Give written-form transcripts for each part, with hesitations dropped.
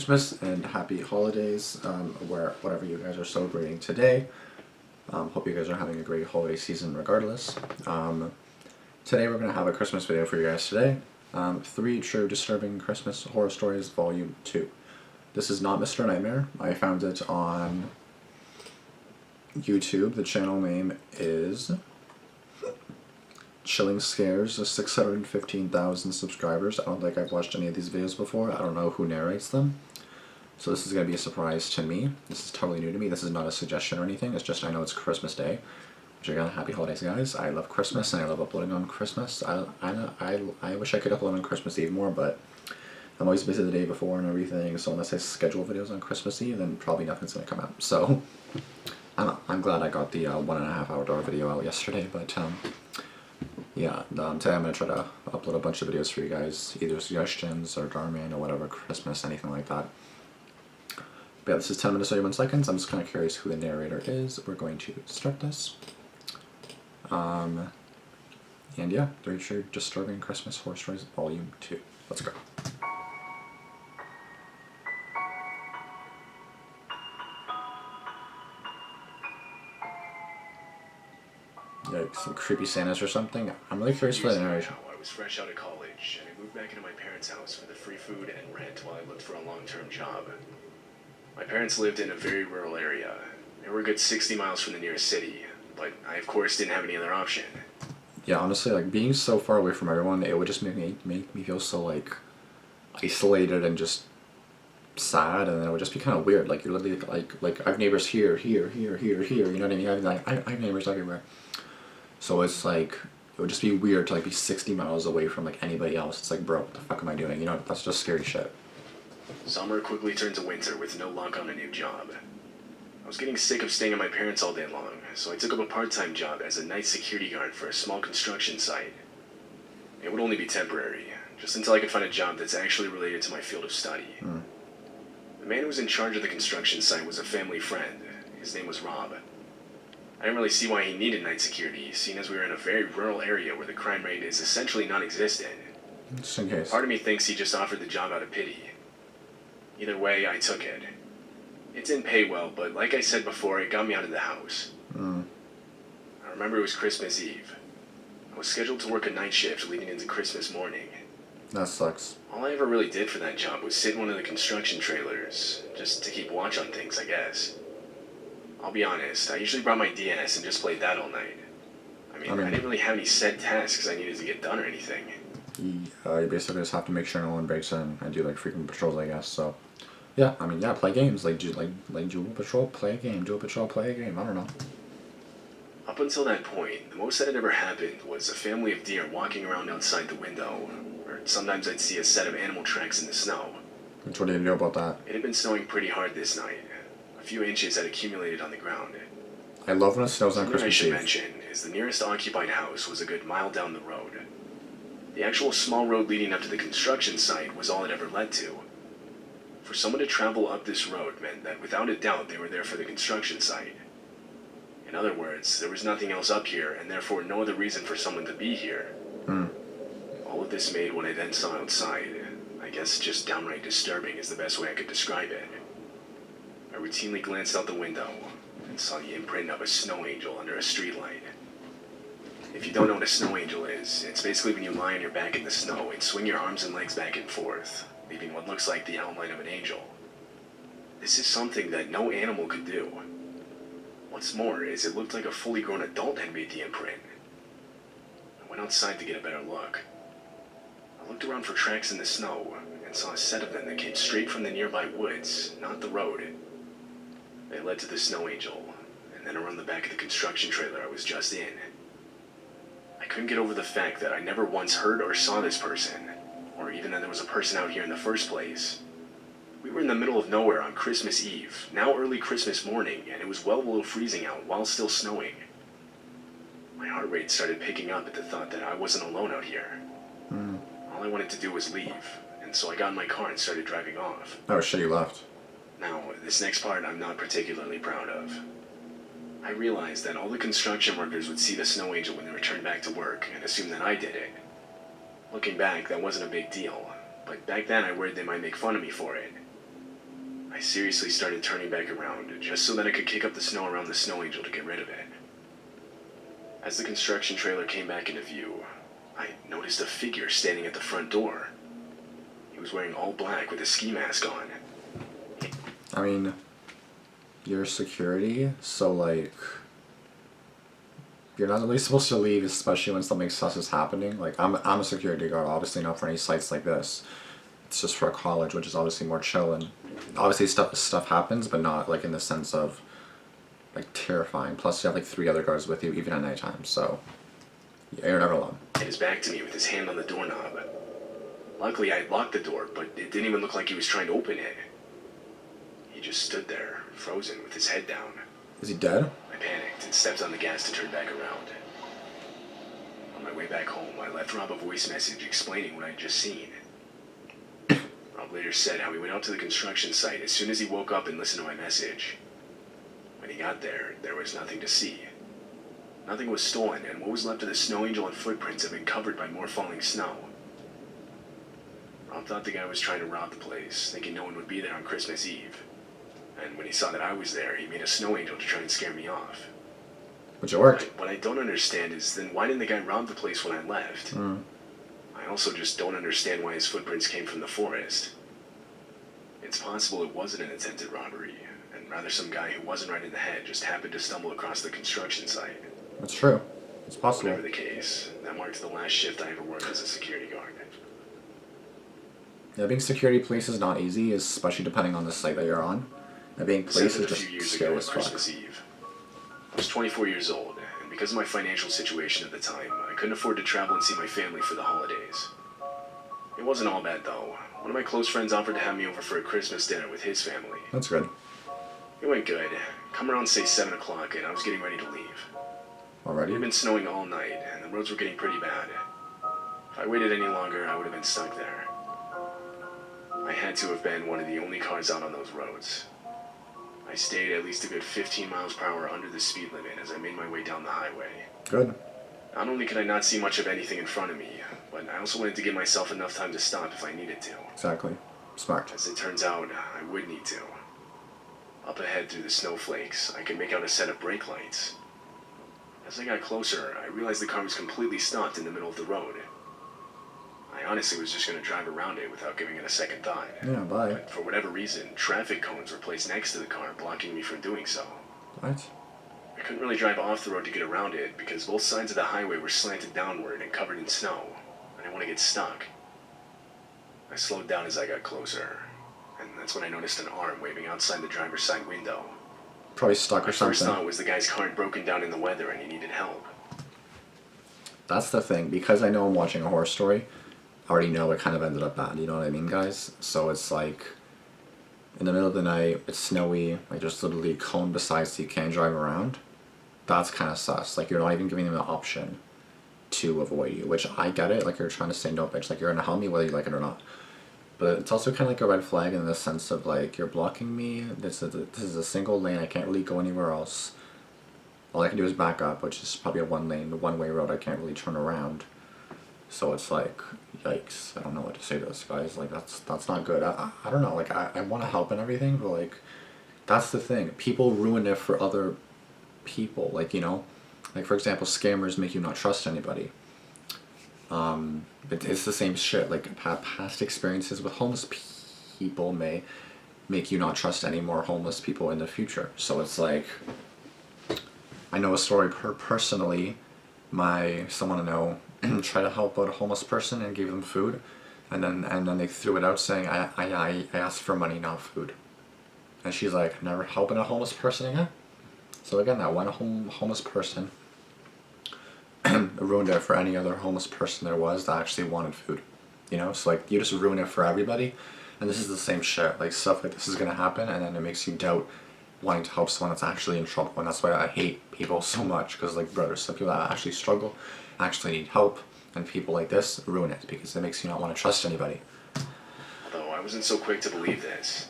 Christmas and happy holidays, whatever you guys are celebrating today. Hope you guys are having a great holiday season regardless. Today we're going to have a Christmas video for you guys today. 3 True Disturbing Christmas Horror Stories Volume 2. This is not Mr. Nightmare. I found it on YouTube. The channel name is Chilling Scares, 615,000 subscribers. I don't think I've watched any of these videos before. I don't know who narrates them. So this is going to be a surprise to me. This is totally new to me. This is not a suggestion or anything. It's just I know it's Christmas Day. Which again, happy holidays, guys. I love Christmas and I love uploading on Christmas. I wish I could upload on Christmas Eve more, but I'm always busy the day before and everything. So unless I schedule videos on Christmas Eve, then probably nothing's going to come out. So I'm glad I got the 1.5 hour video out yesterday, but yeah, today I'm going to try to upload a bunch of videos for you guys, either suggestions or Damian or whatever, Christmas, anything like that. But yeah, this is 10 minutes 31 seconds. I'm just kind of curious who the narrator is. We're going to start this. And yeah, 3 True Disturbing Christmas Horror Stories Volume 2. Let's go. Like some creepy Santas or something. I'm really curious for the narration. I was fresh out of college, and I moved back into my parents' house for the free food and rent while I looked for a long-term job. My parents lived in a very rural area. They were a good 60 miles from the nearest city, but I of course didn't have any other option. Yeah, honestly, like being so far away from everyone, it would just make me feel so like isolated and just sad, and it would just be kind of weird. Like you're literally like I have neighbors here, here, here, here, here. You know what I mean? I have neighbors everywhere. So it's like, it would just be weird to like be 60 miles away from like anybody else. It's like, bro, what the fuck am I doing? You know, that's just scary shit. Summer quickly turned to winter with no luck on a new job. I was getting sick of staying at my parents all day long, so I took up a part-time job as a night security guard for a small construction site. It would only be temporary, just until I could find a job that's actually related to my field of study. The man who was in charge of the construction site was a family friend. His name was Rob. I didn't really see why he needed night security, seeing as we were in a very rural area where the crime rate is essentially non-existent. Just in case. Part of me thinks he just offered the job out of pity. Either way, I took it. It didn't pay well, but like I said before, it got me out of the house. I remember it was Christmas Eve. I was scheduled to work a night shift leading into Christmas morning. That sucks. All I ever really did for that job was sit in one of the construction trailers, just to keep watch on things, I guess. I'll be honest, I usually brought my DS and just played that all night. I mean, I didn't really have any set tasks I needed to get done or anything. You basically just have to make sure no one breaks in and do like frequent patrols, I guess. So, yeah, I mean, yeah, play games like do a patrol, play a game, do a patrol, play a game. I don't know. Up until that point, the most that had ever happened was a family of deer walking around outside the window, or sometimes I'd see a set of animal tracks in the snow. What do you do about that? It had been snowing pretty hard this night. A few inches had accumulated on the ground. I love when it snows on Christmas Eve. Something I should mention is the nearest occupied house was a good mile down the road. The actual small road leading up to the construction site was all it ever led to. For someone to travel up this road meant that without a doubt they were there for the construction site. In other words, there was nothing else up here, and therefore no other reason for someone to be here. All of this made what I then saw outside, I guess just downright disturbing is the best way I could describe it. I routinely glanced out the window and saw the imprint of a snow angel under a streetlight. If you don't know what a snow angel is, it's basically when you lie on your back in the snow and swing your arms and legs back and forth, leaving what looks like the outline of an angel. This is something that no animal could do. What's more is it looked like a fully grown adult had made the imprint. I went outside to get a better look. I looked around for tracks in the snow and saw a set of them that came straight from the nearby woods, not the road. They led to the snow angel, and then around the back of the construction trailer I was just in. I couldn't get over the fact that I never once heard or saw this person, or even that there was a person out here in the first place. We were in the middle of nowhere on Christmas Eve, now early Christmas morning, and it was well below freezing out while still snowing. My heart rate started picking up at the thought that I wasn't alone out here. All I wanted to do was leave, and so I got in my car and started driving off. Oh shit, you left. Now, this next part I'm not particularly proud of. I realized that all the construction workers would see the snow angel when they returned back to work and assume that I did it. Looking back, that wasn't a big deal, but back then I worried they might make fun of me for it. I seriously started turning back around just so that I could kick up the snow around the snow angel to get rid of it. As the construction trailer came back into view, I noticed a figure standing at the front door. He was wearing all black with a ski mask on. I mean, you're security, so like, you're not really supposed to leave, especially when something sus is happening. Like, I'm a security guard, obviously not for any sites like this. It's just for a college, which is obviously more chill, and obviously stuff happens, but not like in the sense of like terrifying. Plus, you have like 3 other guards with you, even at nighttime. So yeah, you're never alone. He had his back to me with his hand on the doorknob. Luckily, I had locked the door, but it didn't even look like he was trying to open it. He just stood there, frozen, with his head down. Is he dead? I panicked and stepped on the gas to turn back around. On my way back home, I left Rob a voice message explaining what I'd just seen. Rob later said how he went out to the construction site as soon as he woke up and listened to my message. When he got there, there was nothing to see. Nothing was stolen, and what was left of the snow angel and footprints had been covered by more falling snow. Rob thought the guy was trying to rob the place, thinking no one would be there on Christmas Eve. And when he saw that I was there, he made a snow angel to try and scare me off. Which it worked. What I don't understand is, then why didn't the guy rob the place when I left? I also just don't understand why his footprints came from the forest. It's possible it wasn't an attempted robbery, and rather some guy who wasn't right in the head just happened to stumble across the construction site. That's true. It's possible. Whatever the case, that marked the last shift I ever worked as a security guard. Yeah, being security police is not easy, especially depending on the site that you're on. And being police is just scary as fuck. Christmas Eve. I was 24 years old, and because of my financial situation at the time, I couldn't afford to travel and see my family for the holidays. It wasn't all bad, though. One of my close friends offered to have me over for a Christmas dinner with his family. That's good. It went good. Come around, say, 7 o'clock, and I was getting ready to leave. Already? It had been snowing all night, and the roads were getting pretty bad. If I waited any longer, I would have been stuck there. I had to have been one of the only cars out on those roads. I stayed at least a good 15 miles per hour under the speed limit as I made my way down the highway. Good. Not only could I not see much of anything in front of me, but I also wanted to give myself enough time to stop if I needed to. Exactly. Smart. As it turns out, I would need to. Up ahead through the snowflakes, I could make out a set of brake lights. As I got closer, I realized the car was completely stopped in the middle of the road. I honestly was just going to drive around it without giving it a second thought. Yeah, bye. But for whatever reason, traffic cones were placed next to the car, blocking me from doing so. What? I couldn't really drive off the road to get around it because both sides of the highway were slanted downward and covered in snow. I didn't want to get stuck. I slowed down as I got closer, and that's when I noticed an arm waving outside the driver's side window. Probably stuck or something. My first thought was the guy's car had broken down in the weather and he needed help. That's the thing. Because I know I'm watching a horror story, I already know it kind of ended up bad. You know what I mean, guys? So it's like, in the middle of the night, it's snowy, like there's literally a cone besides so you can't drive around. That's kind of sus. Like, you're not even giving them an option to avoid you, which I get it. Like, you're trying to say no, bitch. Like, you're gonna help me whether you like it or not. But it's also kind of like a red flag in the sense of, like, you're blocking me. This is a single lane. I can't really go anywhere else. All I can do is back up, which is probably a one-way road. I can't really turn around. So it's like, yikes. I don't know what to say to this, guys. Like, that's not good. I don't know. Like, I want to help and everything, but, like, that's the thing. People ruin it for other people. Like, you know? Like, for example, scammers make you not trust anybody. It's the same shit. Like, past experiences with homeless people may make you not trust any more homeless people in the future. So it's like, I know a story personally. Someone I know tried to help out a homeless person and gave them food, and then they threw it out saying, I asked for money, not food. And she's like, never helping a homeless person again. So again, that one homeless person ruined it for any other homeless person there was that actually wanted food. You know, so like, you just ruin it for everybody. And this is the same shit. Like, stuff like this is gonna happen, and then it makes you doubt wanting to help someone that's actually in trouble. And that's why I hate people so much, because, like, brothers, some people that actually struggle, actually need help, and people like this ruin it because it makes you not want to trust anybody. Although I wasn't so quick to believe this.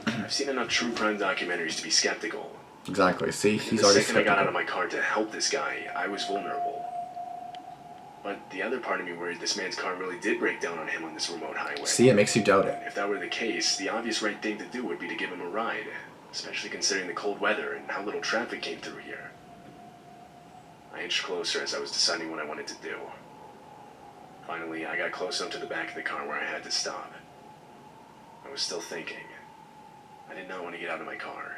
I've seen enough true crime documentaries to be skeptical. Exactly. See, he's the already second I got out of skeptical. my car to help this guy, I was vulnerable. But the other part of me worried this man's car really did break down on him on this remote highway. See, it makes you doubt it. If that were the case, the obvious right thing to do would be to give him a ride, especially considering the cold weather and how little traffic came through here. I inched closer as I was deciding what I wanted to do. Finally, I got close enough to the back of the car where I had to stop. I was still thinking. I did not want to get out of my car.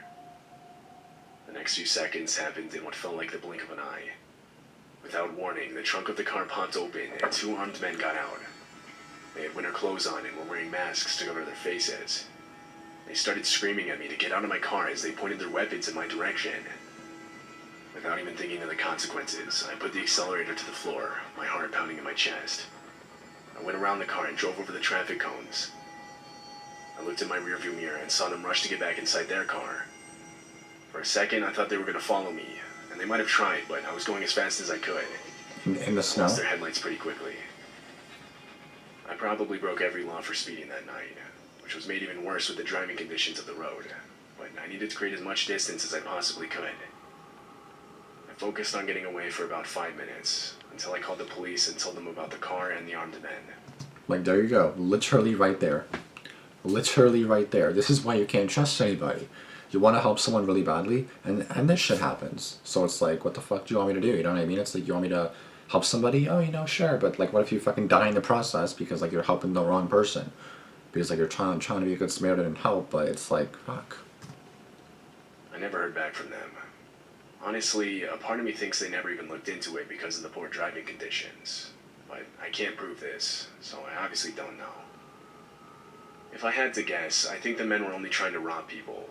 The next few seconds happened in what felt like the blink of an eye. Without warning, the trunk of the car popped open and two armed men got out. They had winter clothes on and were wearing masks to cover their faces. They started screaming at me to get out of my car as they pointed their weapons in my direction. Without even thinking of the consequences, I put the accelerator to the floor, my heart pounding in my chest. I went around the car and drove over the traffic cones. I looked in my rearview mirror and saw them rush to get back inside their car. For a second, I thought they were going to follow me, and they might have tried, but I was going as fast as I could. In the snow? I lost their headlights pretty quickly. I probably broke every law for speeding that night, which was made even worse with the driving conditions of the road, but I needed to create as much distance as I possibly could. I focused on getting away for about 5 minutes, until I called the police and told them about the car and the armed men. Like, there you go. Literally right there. Literally right there. This is why you can't trust anybody. You want to help someone really badly, and this shit happens. So it's like, what the fuck do you want me to do? You know what I mean? It's like, you want me to help somebody? Oh, sure. But like, what if you fucking die in the process because like you're helping the wrong person? Because like you're trying to be a good Samaritan and help, but it's like, fuck. I never heard back from them. Honestly, a part of me thinks they never even looked into it because of the poor driving conditions. But I can't prove this, so I obviously don't know. If I had to guess, I think the men were only trying to rob people.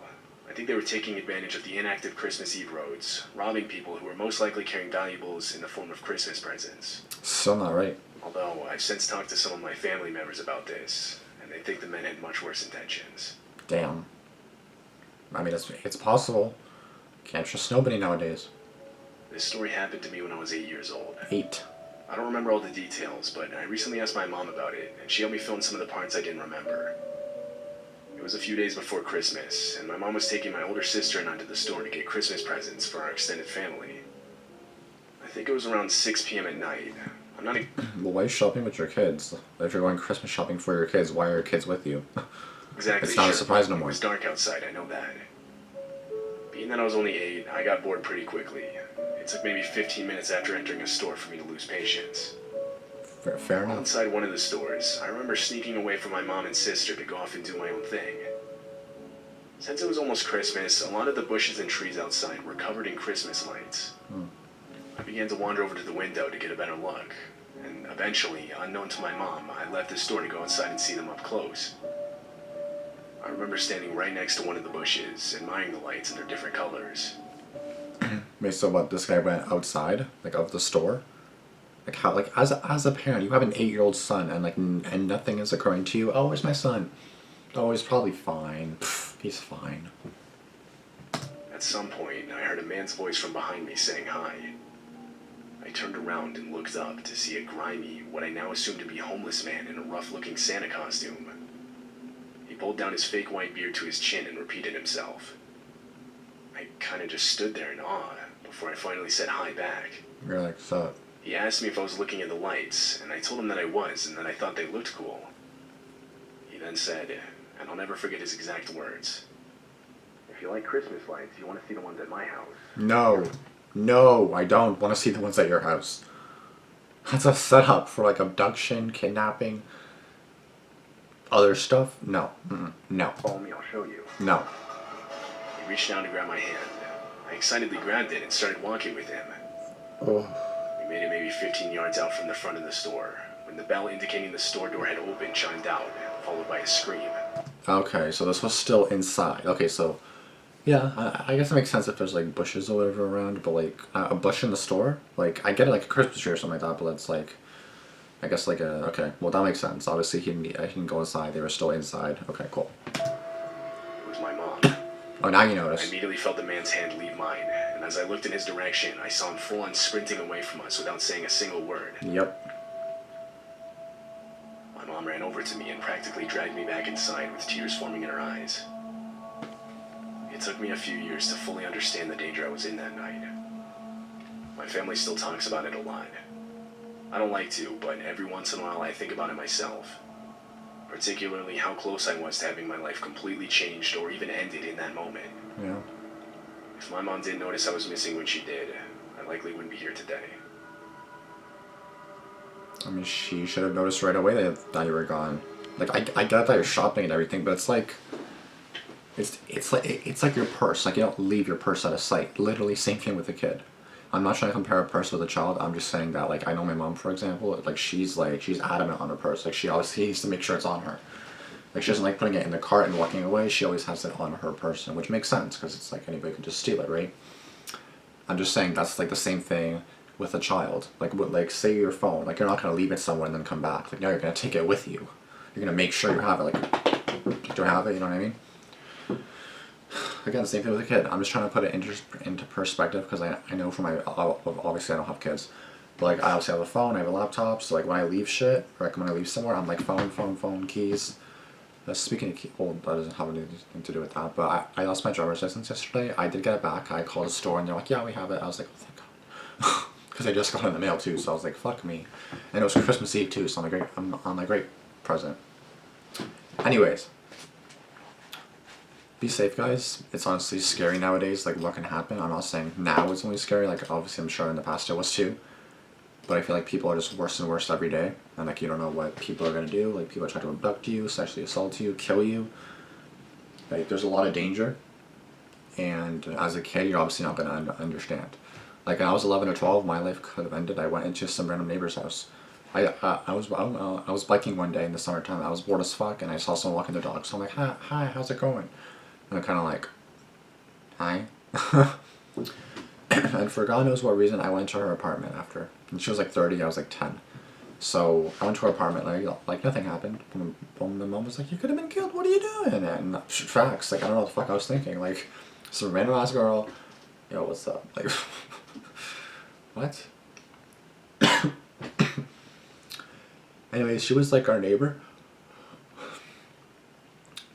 I think they were taking advantage of the inactive Christmas Eve roads, robbing people who were most likely carrying valuables in the form of Christmas presents. Still not right. Although, I've since talked to some of my family members about this, and they think the men had much worse intentions. Damn. I mean, it's possible. Can't trust nobody nowadays. This story happened to me when I was 8 years old. 8. I don't remember all the details, but I recently asked my mom about it, and she helped me fill in some of the parts I didn't remember. It was a few days before Christmas, and my mom was taking my older sister and I to the store to get Christmas presents for our extended family. I think it was around 6 p.m. at night. I'm not Well, why are you shopping with your kids? If you're going Christmas shopping for your kids, why are your kids with you? exactly It's not sure. a surprise no more. It was dark outside, I know that. Being that I was only 8, I got bored pretty quickly. It took maybe 15 minutes after entering a store for me to lose patience. Fair enough. Inside one of the stores, I remember sneaking away from my mom and sister to go off and do my own thing. Since it was almost Christmas, a lot of the bushes and trees outside were covered in Christmas lights. I began to wander over to the window to get a better look, and eventually, unknown to my mom, I left the store to go outside and see them up close. I remember standing right next to one of the bushes, admiring the lights and their different colors. Wait, so what? This guy went outside, like, of the store? Like, how, like, as a parent, you have an 8-year-old son, and like, and nothing is occurring to you. Oh, where's my son? Oh, he's probably fine. Pfft, he's fine. At some point, I heard a man's voice from behind me saying hi. I turned around and looked up to see a grimy, what I now assumed to be homeless man in a rough-looking Santa costume. He pulled down his fake white beard to his chin and repeated himself. I kinda just stood there in awe before I finally said hi back. You're like, so. He asked me if I was looking at the lights, and I told him that I was and that I thought they looked cool. He then said, and I'll never forget his exact words, "If you like Christmas lights, you want to see the ones at my house." No. No, I don't want to see the ones at your house. That's a setup for like abduction, kidnapping, other stuff. No. No. Follow me, I'll show you. No. He reached down to grab my hand. I excitedly grabbed it and started walking with him. Oh. We made it maybe 15 yards out from the front of the store, when the bell indicating the store door had opened chimed out, followed by a scream. Okay, so this was still inside. Okay, so yeah, I guess it makes sense if there's like bushes or whatever around, but like a bush in the store, like I get it, like a Christmas tree or something like that, but it's like, I guess like a, okay, well that makes sense. Obviously he didn't go inside, they were still inside. Okay, cool. It was my mom. Oh, now you I notice. immediately felt the man's hand leave mine, and as I looked in his direction, I saw him full-on sprinting away from us without saying a single word. Yep. My mom ran over to me and practically dragged me back inside with tears forming in her eyes. It took me a few years to fully understand the danger I was in that night. My family still talks about it a lot. I don't like to, but every once in a while I think about it myself. Particularly how close I was to having my life completely changed or even ended in that moment. Yeah. If my mom didn't notice I was missing when she did, I likely wouldn't be here today. I mean, she should have noticed right away that you were gone. Like, I get that you're shopping and everything, but it's like, it's like your purse. Like, you don't leave your purse out of sight. Literally, same thing with a kid. I'm not trying to compare a purse with a child. I'm just saying that, like, I know my mom, for example, like, she's adamant on her purse. Like, she always needs to make sure it's on her. Like, she doesn't like putting it in the cart and walking away. She always has it on her person, which makes sense, because it's like anybody can just steal it, right? I'm just saying that's, like, the same thing with a child. Like, say your phone. Like, you're not going to leave it somewhere and then come back. Like, no, you're going to take it with you. You're going to make sure you have it. Like, do I have it? You know what I mean? Again, same thing with a kid. I'm just trying to put it into perspective, because I know from obviously I don't have kids, but like I obviously have a phone, I have a laptop, so like when I leave shit, or like when I leave somewhere, I'm like phone, keys. Speaking of keys, well, that doesn't have anything to do with that, but I lost my driver's license yesterday. I did get it back. I called the store and they're like, yeah, we have it. I was like, oh, thank God. Because I just got it in the mail too, so I was like, fuck me. And it was Christmas Eve too, so I'm on a great present. Anyways. Be safe, guys. It's honestly scary nowadays, like what can happen. I'm not saying now it's only scary, like obviously I'm sure in the past it was too. But I feel like people are just worse and worse every day. And like you don't know what people are going to do. Like people try to abduct you, sexually assault you, kill you. Like there's a lot of danger. And as a kid, you're obviously not going to understand. Like when I was 11 or 12, my life could have ended. I went into some random neighbor's house. I was biking one day in the summertime. I was bored as fuck and I saw someone walking their dog. So I'm like, hi, how's it going? And I'm kind of like, hi. And for God knows what reason, I went to her apartment after. And she was like 30, I was like 10. So I went to her apartment, like nothing happened. Boom, boom, the mom was like, you could have been killed, what are you doing? And tracks, like I don't know what the fuck I was thinking. Like, some random ass girl, yo, what's up? Like, what? Anyways, she was like our neighbor.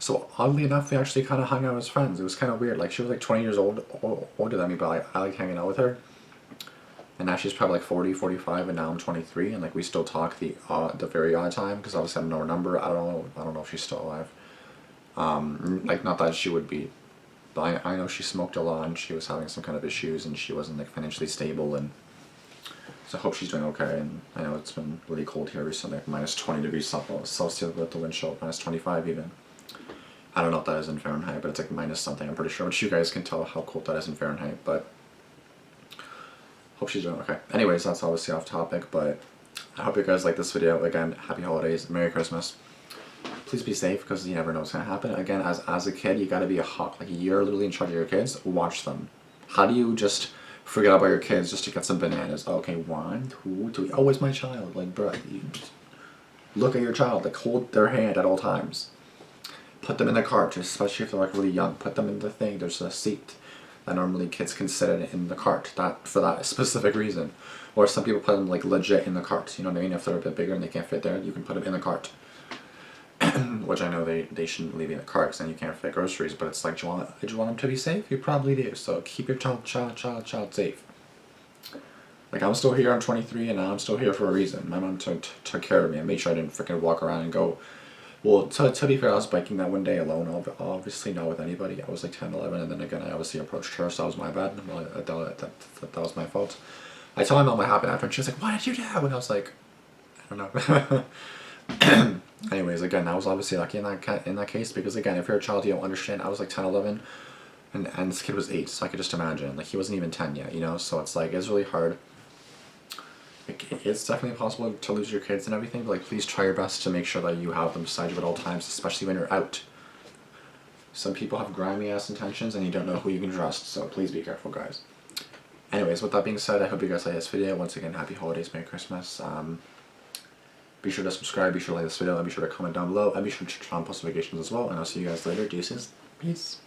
So oddly enough, we actually kind of hung out as friends. It was kind of weird. Like she was like 20 years older than me, but I like hanging out with her. And now she's probably like 40, 45, and now I'm 23, and like we still talk the very odd time because obviously I don't know her number. I don't know if she's still alive. Like not that she would be, but I know she smoked a lot and she was having some kind of issues and she wasn't like financially stable, and so I hope she's doing okay. And I know it's been really cold here recently, like minus 20 degrees Celsius with the wind chill, minus 25 even. I don't know what that is in Fahrenheit, but it's like minus something, I'm pretty sure. But you guys can tell how cold that is in Fahrenheit, but hope she's doing okay. Anyways, that's obviously off topic, but I hope you guys like this video. Again, happy holidays, Merry Christmas. Please be safe, because you never know what's going to happen. Again, as a kid, you got to be like you're literally in charge of your kids. Watch them. How do you just forget about your kids just to get some bananas? Okay, 1, 2, 3. Oh, it's my child. Like, bro, you just look at your child. Like, hold their hand at all times. Put them in the cart, especially if they're like really young. Put them in the thing. There's a seat that normally kids can sit in the cart. For that specific reason. Or some people put them like legit in the cart. You know what I mean? If they're a bit bigger and they can't fit there, you can put them in the cart. Which I know they shouldn't leave in the cart because then you can't fit groceries. But it's like, do you want them to be safe? You probably do. So keep your child safe. Like I'm still here. I'm 23 and I'm still here for a reason. My mom took care of me and made sure I didn't freaking walk around and go. Well, to be fair, I was biking that one day alone, obviously not with anybody. I was like 10, 11, and then again, I obviously approached her, so that was my bad. Well, that was my fault. I told my mom what happened after, and she was like, what did you do? And I was like, I don't know. Anyways, again, I was obviously lucky in that case, because again, if you're a child, you don't understand. I was like 10, 11, and this kid was 8, so I could just imagine. Like, he wasn't even 10 yet, you know? So it's like, it's really hard. It's definitely possible to lose your kids and everything, but like please try your best to make sure that you have them beside you at all times, especially when you're out. Some people have grimy ass intentions and you don't know who you can trust, so please be careful, guys. Anyways, with that being said, I hope you guys like this video. Once again, happy holidays, Merry Christmas. Be sure to subscribe, be sure to like this video, and be sure to comment down below, and be sure to turn on post notifications as well, and I'll see you guys later. Deuces. Peace.